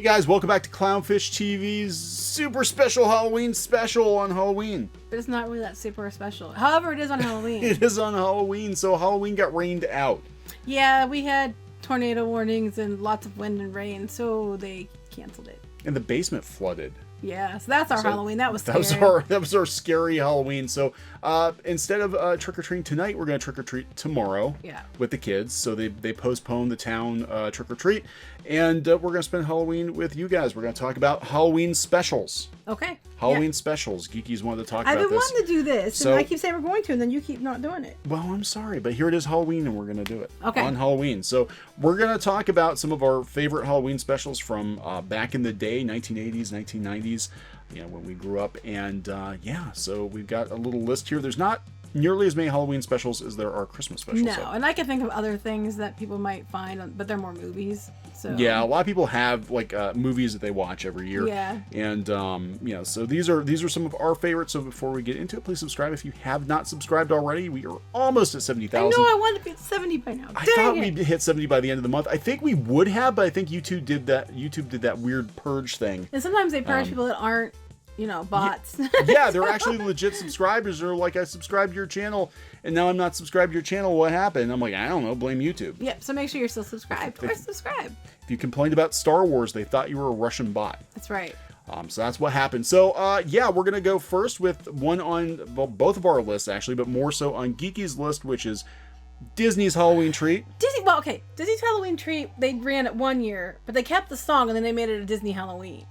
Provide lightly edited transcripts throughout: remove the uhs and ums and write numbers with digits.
guys, welcome back to Clownfish TV's super special Halloween special on Halloween. But it's not really that super special. However, it is on Halloween. It is on Halloween, so Halloween got rained out. Yeah, we had tornado warnings and lots of wind and rain, so they canceled it. And the basement flooded. Yeah, so that's our Halloween. That was scary. That was our scary Halloween. So instead of trick-or-treating tonight, we're going to trick-or-treat tomorrow with the kids. So they postponed the town trick-or-treat. And we're going to spend Halloween with you guys. We're going to talk about Halloween specials. Okay. Halloween specials. Geeky's wanted to talk about this. I've been wanting to do this, so, and I keep saying we're going to, and then you keep not doing it. Well, I'm sorry, but here it is Halloween, and we're going to do it on Halloween. So we're going to talk about some of our favorite Halloween specials from back in the day, 1980s, 1990s, you know, when we grew up. And yeah, so we've got a little list here. There's not nearly as many Halloween specials as there are Christmas specials. No, and I can think of other things that people might find, but they're more movies. So yeah, a lot of people have like movies that they watch every year. Yeah. And you know, so these are some of our favorites. So before we get into it, please subscribe if you have not subscribed already. We are almost at 70,000. I know, I wanted to be at 70 by now. I thought we'd hit 70 by the end of the month. I think we would have, but I think YouTube did that weird purge thing. And sometimes they purge people that aren't, you know, bots. Yeah, they're actually legit subscribers. They're like, I subscribed to your channel, and now I'm not subscribed to your channel. What happened? I'm like, I don't know. Blame YouTube. Yep. So make sure you're still subscribed or subscribe. If you complained about Star Wars, they thought you were a Russian bot. That's right. So that's what happened. So yeah, we're gonna go first with one on both of our lists actually, but more so on Geeky's list, which is Disney's Halloween Treat. Disney's Halloween Treat. They ran it 1 year, but they kept the song and then they made it a Disney Halloween.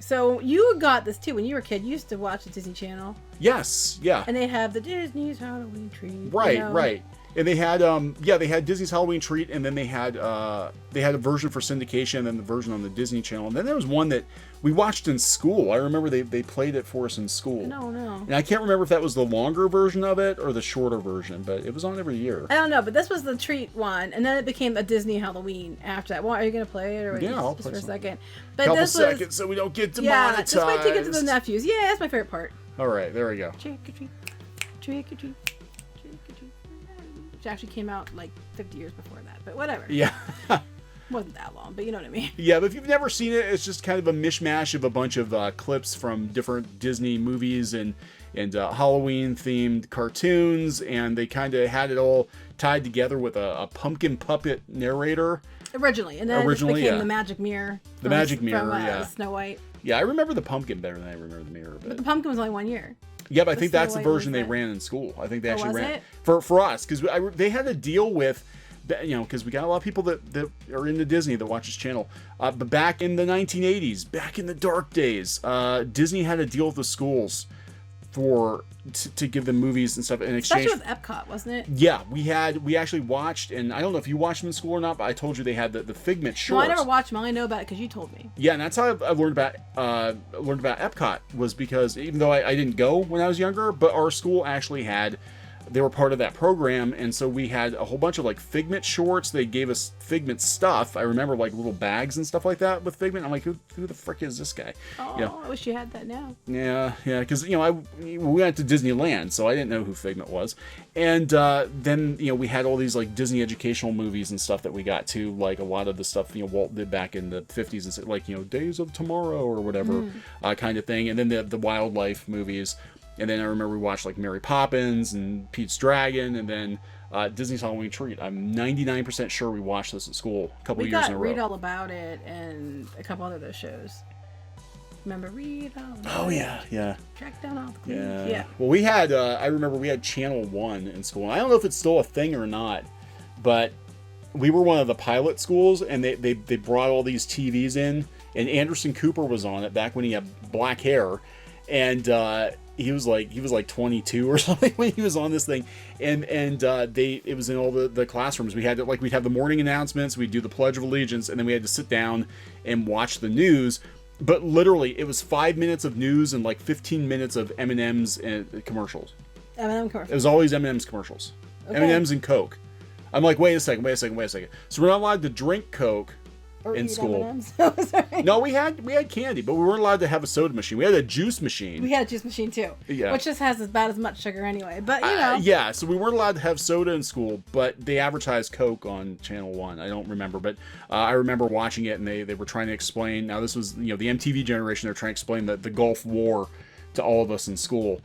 So you got this too when you were a kid. You used to watch the Disney Channel. Yes, yeah. And they'd have the Disney's Halloween Treat. Right, you know? right. And they had they had Disney's Halloween Treat, and then they had a version for syndication, and then the version on the Disney Channel. And then there was one that we watched in school. I remember they played it for us in school. No. And I can't remember if that was the longer version of it or the shorter version, but it was on every year. I don't know, but this was the Treat one, and then it became a Disney Halloween after that. Well, are you gonna play it, or I'll just play for a second? But couple seconds so we don't get demonetized. Yeah, just wait to get to the nephews. Yeah, that's my favorite part. All right, there we go. Trick or treat, trick or treat, trick or treat. Which actually came out like 50 years before that, but whatever. Yeah. Wasn't that long, but you know what I mean. Yeah, but if you've never seen it, it's just kind of a mishmash of a bunch of clips from different Disney movies and Halloween-themed cartoons, and they kind of had it all tied together with a pumpkin puppet narrator. Originally, and then it became the Magic Mirror. The Magic Mirror, from Snow White. Yeah, I remember the pumpkin better than I remember the mirror. But the pumpkin was only 1 year. Yeah, but I think that's the version they ran in school. I think they actually ran it for us, because they had to deal with, you know, because we got a lot of people that are into Disney that watch this channel. But back in the 1980s, back in the dark days, Disney had to deal with the schools to give them movies and stuff in exchange. Especially with Epcot, wasn't it? Yeah, we actually watched, and I don't know if you watched them in school or not, but I told you they had the Figment shorts. No, I never watched them. I only know about it because you told me. Yeah, and that's how I learned about Epcot, was because even though I didn't go when I was younger, but our school actually they were part of that program, and so we had a whole bunch of like Figment shorts. They gave us Figment stuff. I remember like little bags and stuff like that with Figment. I'm like, who the frick is this guy? Oh, you know? I wish you had that now. Yeah, because you know we went to Disneyland, so I didn't know who Figment was. And then you know we had all these like Disney educational movies and stuff that we got to, like a lot of the stuff you know Walt did back in the 50s and like you know Days of Tomorrow or whatever kind of thing, and then the wildlife movies. And then I remember we watched like Mary Poppins and Pete's Dragon, and then Disney's Halloween Treat. I'm 99% sure we watched this at school a couple years in a row. Read All About It and a couple other those shows. Remember Read All About It? Oh yeah. Track Down All the Clues. Yeah. Well, we had I remember we had Channel 1 in school. And I don't know if it's still a thing or not, but we were one of the pilot schools, and they brought all these TVs in, and Anderson Cooper was on it back when he had black hair, and he was like 22 or something when he was on this thing, and it was in all the classrooms. We'd have the morning announcements, we'd do the Pledge of Allegiance, and then we had to sit down and watch the news. But literally, it was 5 minutes of news and like 15 minutes of M&M's and commercials. M&M commercials. It was always M&M's commercials. Okay. M&M's and Coke. I'm like, wait a second. So we're not allowed to drink Coke, Or in eat school. M&Ms. Sorry. No, we had candy, but we weren't allowed to have a soda machine. We had a juice machine. We had a juice machine too. Yeah. Which just has about as much sugar anyway. But, you know. Yeah, so we weren't allowed to have soda in school, but they advertised Coke on Channel 1. I don't remember, but I remember watching it, and they were trying to explain. Now, this was, the MTV generation. They're trying to explain the Gulf War to all of us in school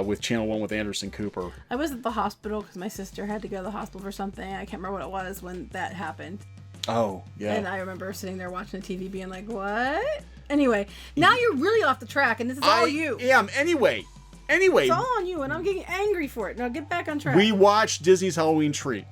with Channel 1 with Anderson Cooper. I was at the hospital because my sister had to go to the hospital for something. I can't remember what it was when that happened. Oh, yeah. And I remember sitting there watching the TV being like, what? Anyway, now you're really off the track, and this is all you. Yeah, anyway. It's all on you, and I'm getting angry for it. Now get back on track. We watched Disney's Halloween Treat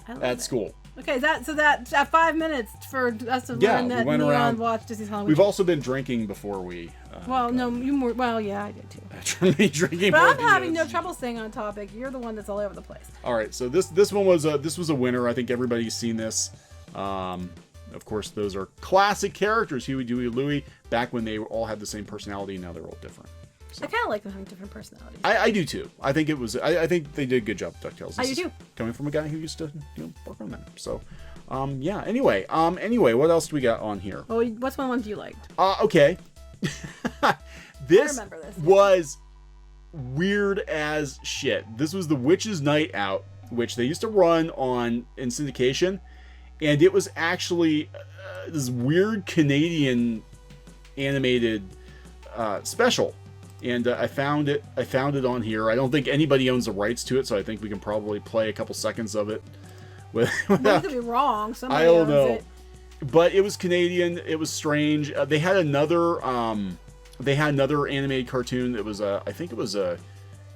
at school. Okay, that's 5 minutes for us to learn that we went Neon around. watched Disney's Halloween. We've also been drinking before we... yeah, I did too. me drinking. But I'm having no trouble staying on topic. You're the one that's all over the place. All right, so this one was a winner. I think everybody's seen this. Of course, those are classic characters, Huey, Dewey, Louie, back when they all had the same personality. Now they're all different. So. I kind of like them having different personalities. I do too. I think I think they did a good job with DuckTales. I do too. Coming from a guy who used to work on them. So, yeah. Anyway, what else do we got on here? Well, what's one you liked? Okay. This I remember this. was weird as shit. This was the Witch's Night Out, which they used to run in syndication. And it was actually this weird Canadian animated special, and I found it on here. I don't think anybody owns the rights to it, so I think we can probably play a couple seconds of it. That could be wrong. Somebody I don't owns know, it. but it was Canadian. It was strange. They had another animated cartoon that was I think it was a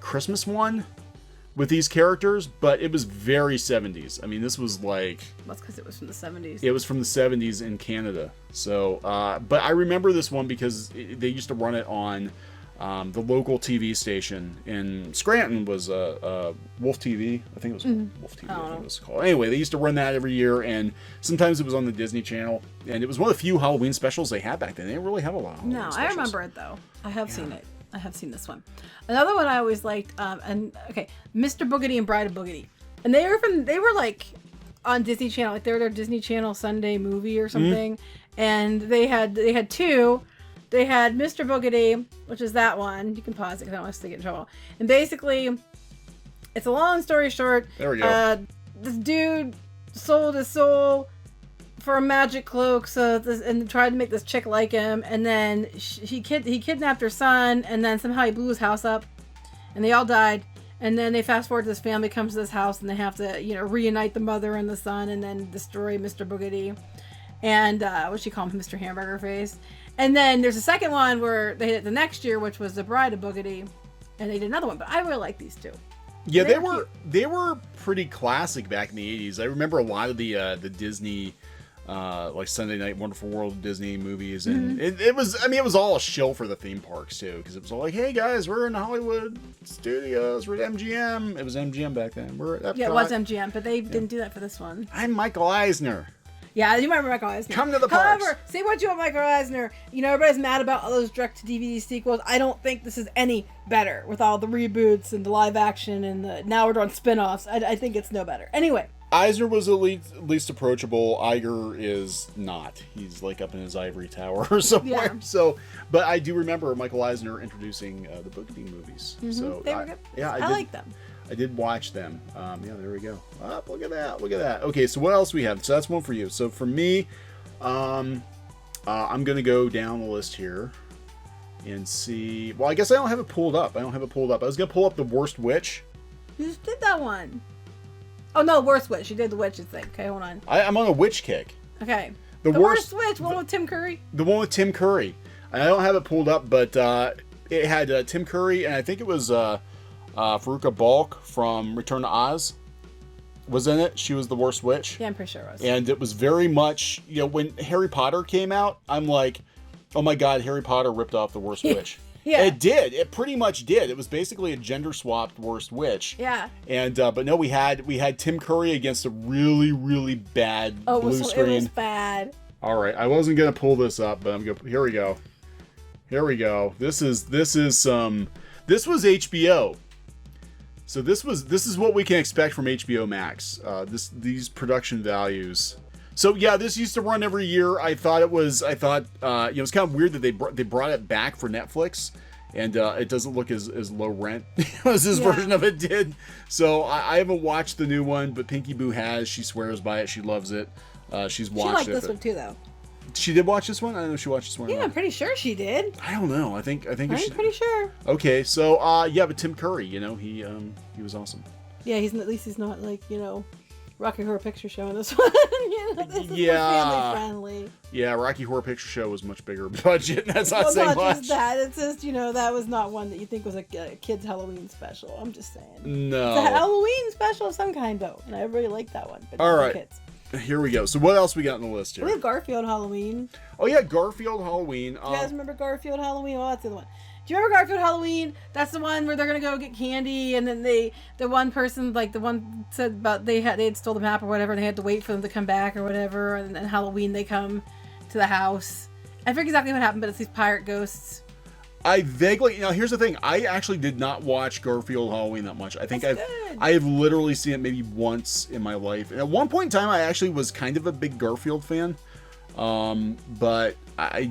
Christmas one with these characters, but it was very 70s. I mean, this was like... That's because it was from the 70s. It was from the 70s in Canada. So, but I remember this one because they used to run it on the local TV station in Scranton. Was Wolf TV. I think it was Wolf TV. I think it was called. Anyway, they used to run that every year, and sometimes it was on the Disney Channel. And it was one of the few Halloween specials they had back then. They didn't really have a lot of Halloween specials. I remember it, though. I have seen it. I have seen this one. Another one I always liked, Mr. Boogedy and Bride of Boogedy. And they were like on Disney Channel, like they were their Disney Channel Sunday movie or something. And they had two. They had Mr. Boogedy, which is that one. You can pause it because I don't want us to get in trouble. And basically, it's a long story short. There we go. This dude sold his soul for a magic cloak, and tried to make this chick like him, and then he kidnapped her son, and then somehow he blew his house up, and they all died. And then they fast forward to this family comes to this house, and they have to reunite the mother and the son, and then destroy Mr. Boogedy, and what she called him, Mr. Hamburger Face. And then there's a second one where they did it the next year, which was the Bride of Boogedy, and they did another one. But I really like these two. Yeah, they were pretty classic back in the 80s. I remember a lot of the Disney. Like Sunday Night Wonderful World of Disney movies, and it was all a shill for the theme parks too, because it was all like, hey guys, we're in Hollywood Studios, we're at MGM. It was MGM back then. We're at Epcot. Yeah, it was MGM, but they didn't do that for this one. I'm Michael Eisner. Yeah, you remember Michael Eisner. Come to the parks. However, say what you want, Michael Eisner. Everybody's mad about all those direct-to-DVD sequels. I don't think this is any better with all the reboots and the live action and now we're doing spin-offs. I think it's no better. Anyway. Eisner was at least approachable. Iger is not. He's like up in his ivory tower or somewhere. Yeah. So, but I do remember Michael Eisner introducing the Boogedy movies. So they were good. Yeah, I like them. I did watch them. There we go. Look at that. Okay, so what else we have? So that's one for you. So for me, I'm going to go down the list here and see. Well, I guess I don't have it pulled up. I was going to pull up The Worst Witch. You just did that one. Oh, no, Worst Witch. You did the witches thing. Okay, hold on. I'm on a witch kick. Okay. The Worst Witch, one with Tim Curry? The one with Tim Curry. And I don't have it pulled up, but it had Tim Curry, and I think it was Faruka Balk from Return to Oz was in it. She was the Worst Witch. Yeah, I'm pretty sure it was. And it was very much, when Harry Potter came out, I'm like, oh my God, Harry Potter ripped off the Worst Witch. Yeah. It did. It pretty much did. It was basically a gender-swapped Worst Witch. Yeah. And but no, we had Tim Curry against a really, really bad blue screen. It was bad. All right, I wasn't gonna pull this up, but here we go. This was HBO. So this is what we can expect from HBO Max. These production values. So yeah, this used to run every year. I thought it was kind of weird that they brought it back for Netflix, and it doesn't look as low rent as this version of it did. So I haven't watched the new one, but Pinky Boo has. She swears by it. She loves it. She's watched it. She liked this one too, though. She did watch this one? I don't know if she watched this one. Yeah, I'm pretty sure she did. I don't know. I'm pretty sure. Okay, so but Tim Curry, he was awesome. Yeah, at least he's not like, Rocky Horror Picture Show in this one. This is more family friendly. Yeah, Rocky Horror Picture Show was much bigger budget. That's not saying not much. Just that. It's just, that was not one that you think was a kid's Halloween special. I'm just saying. No. It's a Halloween special of some kind, though. And I really like that one. But all right. Kids. Here we go. So what else we got on the list here? We have Garfield Halloween. Oh, yeah, Garfield Halloween. Do you guys remember Garfield Halloween? Oh, that's the other one. Do you remember Garfield Halloween? That's the one where they're gonna go get candy, and then the one person, like the one said about they had stole the map or whatever, and they had to wait for them to come back or whatever, and then Halloween they come to the house. I forget exactly what happened, but it's these pirate ghosts. I vaguely, here's the thing. I actually did not watch Garfield Halloween that much. I think I have literally seen it maybe once in my life. And at one point in time, I actually was kind of a big Garfield fan. But I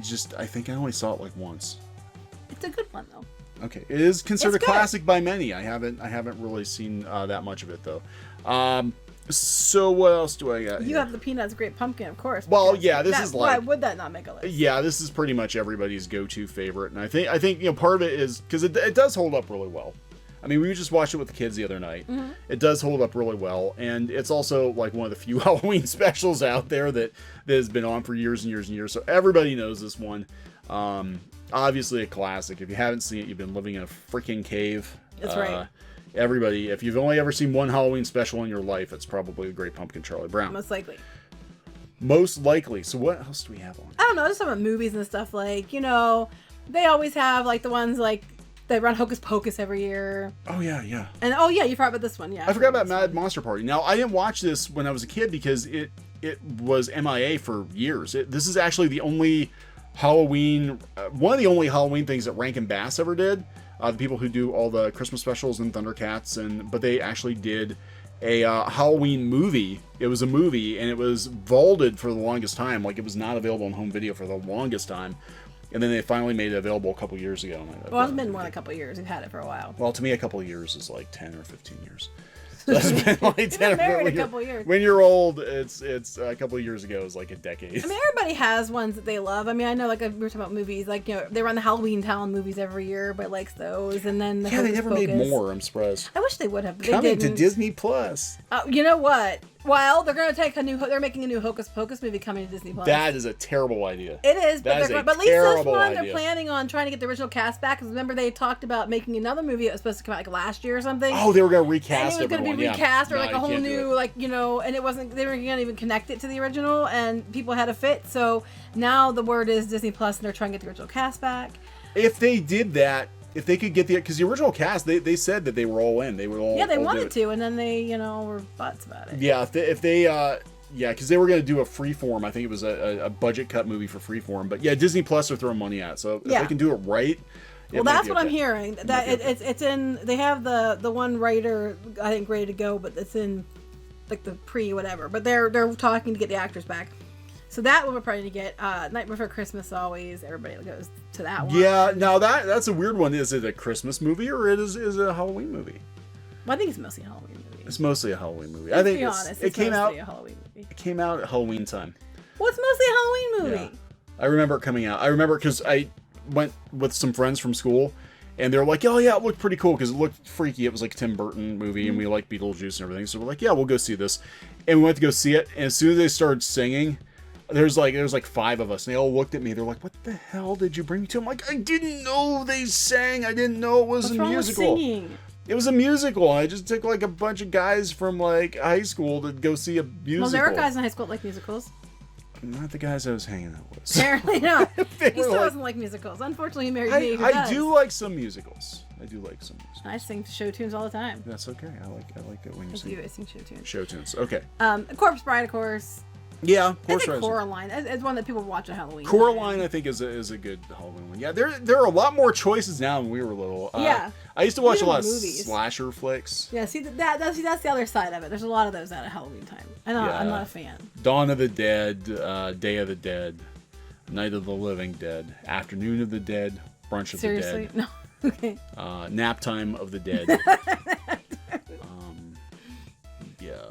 think I only saw it like once. It's a good one though. Okay, it is considered a classic by many. I haven't really seen that much of it though. So what else do I got? You have the Peanuts Great Pumpkin, of course. Well, yeah, this is like, why would that not make a list? Yeah, this is pretty much everybody's go-to favorite, and I think part of it is because it does hold up really well. I mean, we just watched it with the kids the other night. Mm-hmm. It does hold up really well, and it's also like one of the few Halloween specials out there that has been on for years and years and years. So everybody knows this one. Obviously a classic. If you haven't seen it, you've been living in a freaking cave. That's right. Everybody, if you've only ever seen one Halloween special in your life, it's probably The Great Pumpkin, Charlie Brown. Most likely. So what else do we have on? I don't know. Just some movies and stuff like, they always have like the ones like they run Hocus Pocus every year. Oh, yeah. And you forgot about this one, yeah. I forgot about Mad Monster Party. Now, I didn't watch this when I was a kid because it was MIA for years. This is actually the only Halloween, one of the only Halloween things that Rankin Bass ever did. The people who do all the Christmas specials and Thundercats, but they actually did a Halloween movie. It was a movie, and it was vaulted for the longest time. Like, it was not available on home video for the longest time. And then they finally made it available a couple years ago. Well, it's been more than a couple of years. We've had it for a while. Well, to me, a couple of years is like 10 or 15 years. So it's been like 10 married a couple years. When you're old, it's a couple of years ago is like a decade. I mean, everybody has ones that they love. I mean, I know we were talking about movies, like, they run the Halloween Town movies every year. Everybody likes those. And then they never made more. I'm surprised. I wish they would have, but Coming they didn't. to Disney Plus. You know what? Well, they're going to they're making a new Hocus Pocus movie coming to Disney Plus. That is a terrible idea. It is, but at least this one, idea. They're planning on trying to get the original cast back. Because remember, they talked about making another movie that was supposed to come out like last year or something. Oh, they were going to recast it. It was going to be recast or like a whole new, and it wasn't, they weren't going to even connect it to the original, and people had a fit. So now the word is Disney Plus, and they're trying to get the original cast back. If they did that, if they could get because the original cast, they said that they were all in. They were all. Yeah, they wanted to, and then they, were butts about it. Yeah, if they because they were going to do a Freeform. I think it was a budget cut movie for Freeform. But yeah, Disney Plus are throwing money at it. So if they can do it right. Well, that's what I'm hearing. That it's in. They have the one writer, I think, ready to go, but it's in like the whatever. But they're talking to get the actors back. So that one we're probably to get. Night Before Christmas, always everybody goes to that one. Yeah, now that's a weird one. Is it a Christmas movie or is it a Halloween movie? Well, I think it's mostly a Halloween movie. It's mostly a Halloween movie. Let's be honest, it came out. A Halloween movie. It came out at Halloween time. Well, it's mostly a Halloween movie. Yeah. I remember it coming out. I remember because I went with some friends from school, and they were like, "Oh yeah, it looked pretty cool because it looked freaky. It was like a Tim Burton movie, and we like Beetlejuice and everything. So we're like, yeah, we'll go see this." And we went to go see it, and as soon as they started singing. There's like 5 of us, and they all looked at me. They're like, "What the hell did you bring me to?" I'm like, "I didn't know they sang. I didn't know it was a musical." Singing? It was a musical. I just took like a bunch of guys from like high school to go see a musical. Well, there are guys in high school that like musicals. Not the guys I was hanging out with. Apparently not. He still doesn't like musicals. Unfortunately, he married me. I do like some musicals. I sing show tunes all the time. That's okay. I like it when you sing. I sing show tunes. Show tunes. Okay. Corpse Bride, of course. Yeah, I Horse think Riders. Coraline. It's one that people watch at Halloween. Coraline, I think, is a good Halloween one. Yeah, there are a lot more choices now than we were little. Yeah. I used to watch a lot of movies. slasher flicks. Yeah, see that's the other side of it. There's a lot of those out at Halloween time. I'm not a fan. Dawn of the Dead, Day of the Dead, Night of the Living Dead, Afternoon of the Dead, Brunch of Seriously? the Dead. No. Okay. Nap Time of the Dead.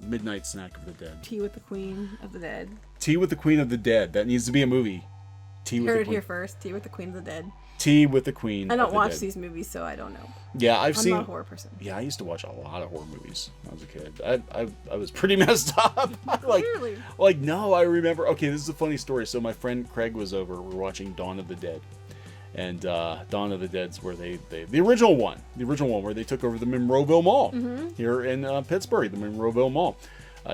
Midnight Snack of the Dead. Tea with the Queen of the Dead. Tea with the Queen of the Dead. That needs to be a movie. Tea with Heard the it Queen. here first. Tea with the Queen of the Dead. Tea with the Queen. I don't watch Dead. these movies, so I don't know. Yeah, I'm not a horror person. Yeah, I used to watch a lot of horror movies when I was a kid. I was pretty messed up. Really? No, I remember. Okay, this is a funny story. So my friend Craig was over. We were watching Dawn of the Dead. And Dawn of the Dead's where they the original one where they took over the Monroeville Mall here in Pittsburgh, the Monroeville Mall.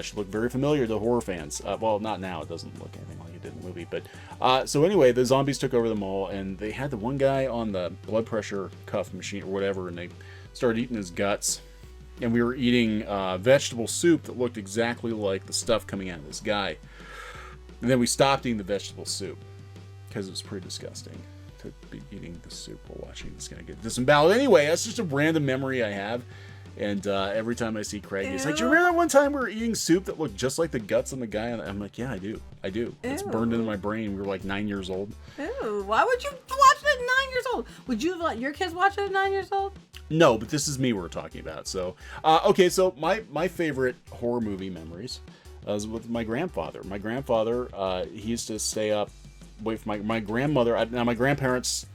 Should look very familiar to horror fans. Well, not now. It doesn't look anything like it did in the movie. But so anyway, the zombies took over the mall, and they had the one guy on the blood pressure cuff machine or whatever, and they started eating his guts. And we were eating vegetable soup that looked exactly like the stuff coming out of this guy. And then we stopped eating the vegetable soup because it was pretty disgusting to be eating the soup while watching this guy get disemboweled. Anyway, that's just a random memory I have. And every time I see Craig, he's like, "Do you remember that one time we were eating soup that looked just like the guts on the guy?" And I'm like, "Yeah, I do. It's burned into my brain." We were like 9 years old. Ew, why would you watch it at 9 years old? Would you let your kids watch it at 9 years old? No, but this is me we're talking about. So, okay, so my favorite horror movie memories was with my grandfather. My grandfather, he used to stay up, wait for my grandmother. Now, my grandparents,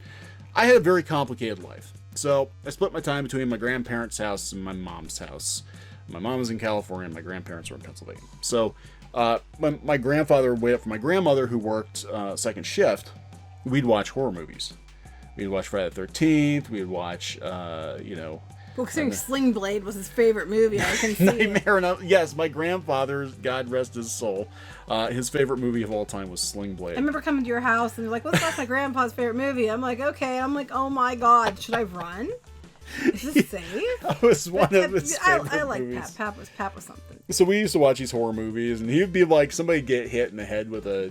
I had a very complicated life. So I split my time between my grandparents' house and my mom's house. My mom was in California and my grandparents were in Pennsylvania. So my grandfather would wait up for my grandmother, who worked second shift. We'd watch horror movies. We'd watch Friday the 13th. We'd watch, Well, considering Sling Blade was his favorite movie, I can see Nightmare on Yes, my grandfather, God rest his soul, his favorite movie of all time was Sling Blade. I remember coming to your house and they're like, "What's my grandpa's favorite movie?" I'm like, "Okay." I'm like, "Oh my God, should I run? Is this safe?" That was one of his favorite I like movies. Pap was something. So we used to watch these horror movies, and he'd be like, somebody get hit in the head with a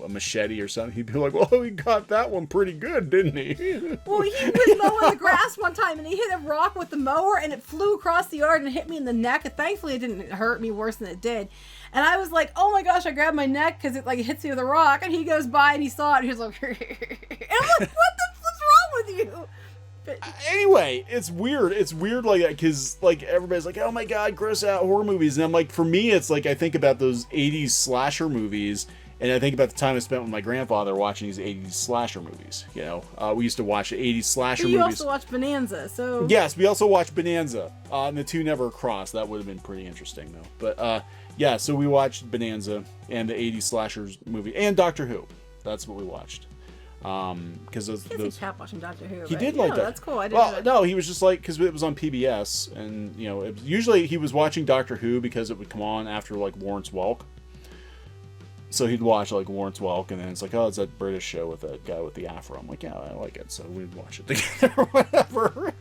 machete or something. He'd be like, "Well, he got that one pretty good, didn't he?" Well, he was mowing the grass one time, and he hit a rock with the mower, and it flew across the yard and hit me in the neck. And thankfully, it didn't hurt me worse than it did. And I was like, "Oh my gosh!" I grabbed my neck because it hits me with a rock. And he goes by and he saw it. And he was like, and I'm like, "What's wrong with you?" But anyway, it's weird. It's weird like that because everybody's like, "Oh my God, gross out horror movies," and I'm like, for me, it's like I think about those '80s slasher movies, and I think about the time I spent with my grandfather watching these '80s slasher movies. We used to watch the '80s slasher you movies. also watched Bonanza, so Yes, we also watched Bonanza, and the two never crossed. That would have been pretty interesting though. But yeah, so we watched Bonanza and the '80s slashers movie and Doctor Who. That's what we watched. Because those Pat watching Doctor Who. He did like that. That's cool. I didn't. No, he was just like, because it was on PBS, and usually he was watching Doctor Who because it would come on after Lawrence Welk. So he'd watch Lawrence Welk, and then it's like, "Oh, it's that British show with that guy with the afro." I'm like, "Yeah, I like it." So we'd watch it together, or whatever,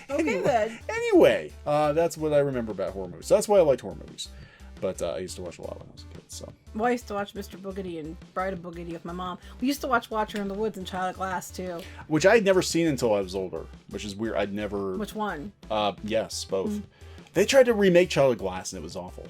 Okay, then. Anyway, that's what I remember about horror movies. So that's why I liked horror movies. But I used to watch a lot when I was a kid. So. Well, I used to watch Mr. Boogedy and Bride of Boogedy with my mom. We used to watch Watcher in the Woods and Child of Glass too. Which I had never seen until I was older, which is weird. I'd never. Which one? Yes, both. They tried to remake Child of Glass and it was awful.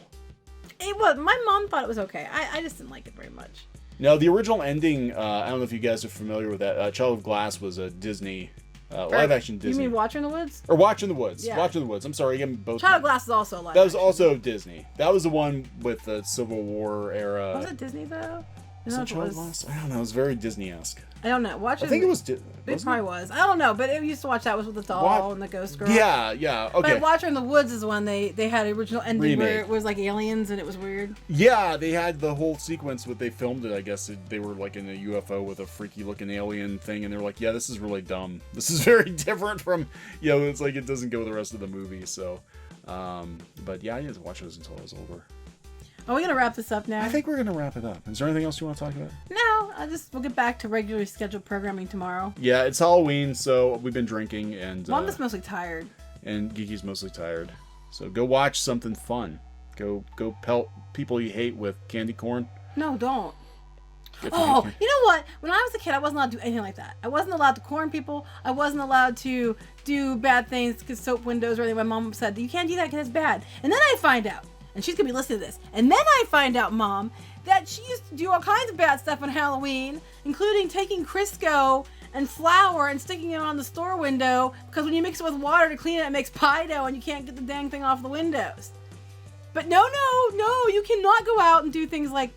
It was. My mom thought it was okay. I just didn't like it very much. No, the original ending. I don't know if you guys are familiar with that. Child of Glass was a Disney. Live action Disney. You mean Watcher in the Woods? Or Watch in the Woods. Yeah. Watch in the Woods. I'm sorry, again, both. Child of Glass is also live. That was action. also Disney. That was the one with the Civil War era. Was it Disney though? Was it Child of Glass? I don't know. It was very Disney-esque. I don't know. I think it was. It probably was. I don't know, but it used to watch that was with the doll and the ghost girl. Yeah. Okay. But Watcher in the Woods is when they had an original ending where Remake. it was like aliens and it was weird. Yeah, they had the whole sequence when they filmed it. I guess they were in a UFO with a freaky looking alien thing, and they're like, "Yeah, this is really dumb. This is very different from it's like it doesn't go with the rest of the movie." So, but yeah, I didn't watch those until I was older. Are we gonna wrap this up now? I think we're gonna wrap it up. Is there anything else you want to talk about? No, we'll get back to regularly scheduled programming tomorrow. Yeah, it's Halloween, so we've been drinking, and Mom is mostly tired. And Geeky's mostly tired. So go watch something fun. Go pelt people you hate with candy corn. No, don't. Oh, you know what? When I was a kid, I wasn't allowed to do anything like that. I wasn't allowed to corn people. I wasn't allowed to do bad things, because soap windows or anything. My mom said, you can't do that because it's bad. And then I find out, and she's going to be listening to this, and then I find out, Mom, that she used to do all kinds of bad stuff on Halloween, including taking Crisco and flour and sticking it on the store window, because when you mix it with water to clean it, it makes pie dough and you can't get the dang thing off the windows. But no, you cannot go out and do things like,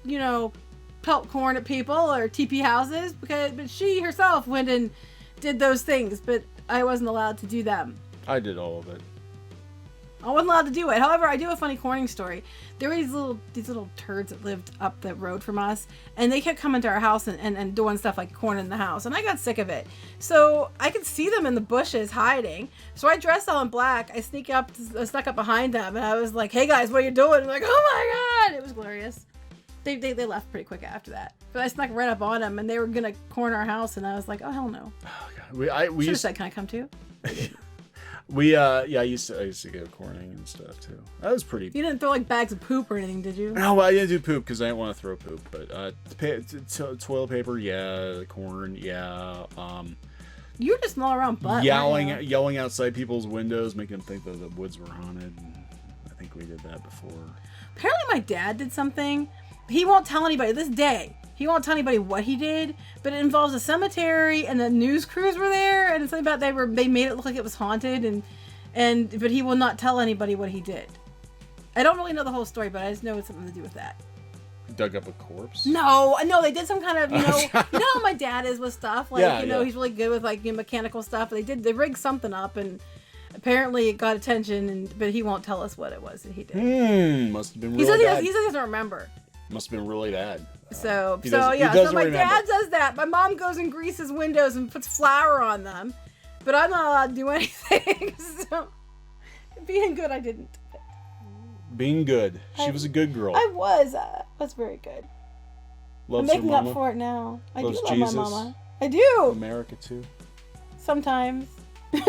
pelt corn at people or TP houses, but she herself went and did those things, but I wasn't allowed to do them. I did all of it. I wasn't allowed to do it. However, I do a funny corning story. There were these little turds that lived up the road from us, and they kept coming to our house and doing stuff like corn in the house, and I got sick of it. So I could see them in the bushes hiding. So I dressed all in black. I snuck up behind them, and I was like, "Hey guys, what are you doing?" And like, "Oh my god!" It was glorious. They left pretty quick after that, but I snuck right up on them, and they were gonna corn our house, and I was like, "Oh hell no!" Oh, God. We should have said, "Can I come too?" I used to go corning and stuff too. That was pretty. You didn't throw like bags of poop or anything, did you? No, I didn't do poop because I didn't want to throw poop. But toilet paper, yeah. Corn, yeah. You were just all around butt. Yelling outside people's windows, making them think that the woods were haunted. I think we did that before. Apparently, my dad did something. He won't tell anybody this day. He won't tell anybody what he did, but it involves a cemetery, and the news crews were there, and it's something about they made it look like it was haunted, but he will not tell anybody what he did. I don't really know the whole story, but I just know it's something to do with that. Dug up a corpse? No, they did some kind of, you know how my dad is with stuff, like, he's really good with like mechanical stuff. They rigged something up, and apparently it got attention, but he won't tell us what it was that he did. Must have been really bad. He says he doesn't remember. Must have been really bad. So my dad does that. My mom goes and greases windows and puts flour on them, but I'm not allowed to do anything. So being good, I didn't. Being good. She was a good girl. I was very good. Loves I'm making her mama. up for it now. I do love Jesus. my mama. I do. America too. Sometimes.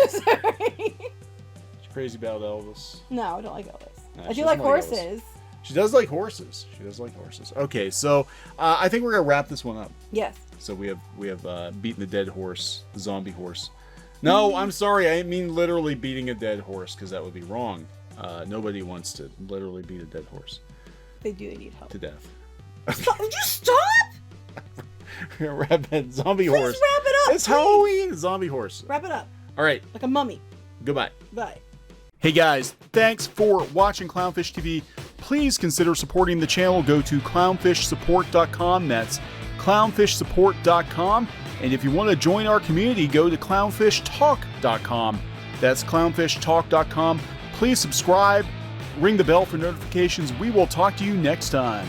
Sorry. She's crazy about Elvis. No, I don't like Elvis. Nah, I do like horses. Elvis. She does like horses. Okay, so I think we're gonna wrap this one up. Yes. So we have beaten the dead horse, the zombie horse. No, I'm sorry. I didn't mean literally beating a dead horse, because that would be wrong. Nobody wants to literally beat a dead horse. They do need help. To death. Stop! Would you stop? Wrap it, zombie Please horse. wrap it up. It's Halloween, zombie horse. Wrap it up. All right. Like a mummy. Goodbye. Bye. Hey guys, thanks for watching Clownfish TV. Please consider supporting the channel. Go to clownfishsupport.com. That's clownfishsupport.com. And if you want to join our community, go to clownfishtalk.com. That's clownfishtalk.com. Please subscribe, ring the bell for notifications. We will talk to you next time.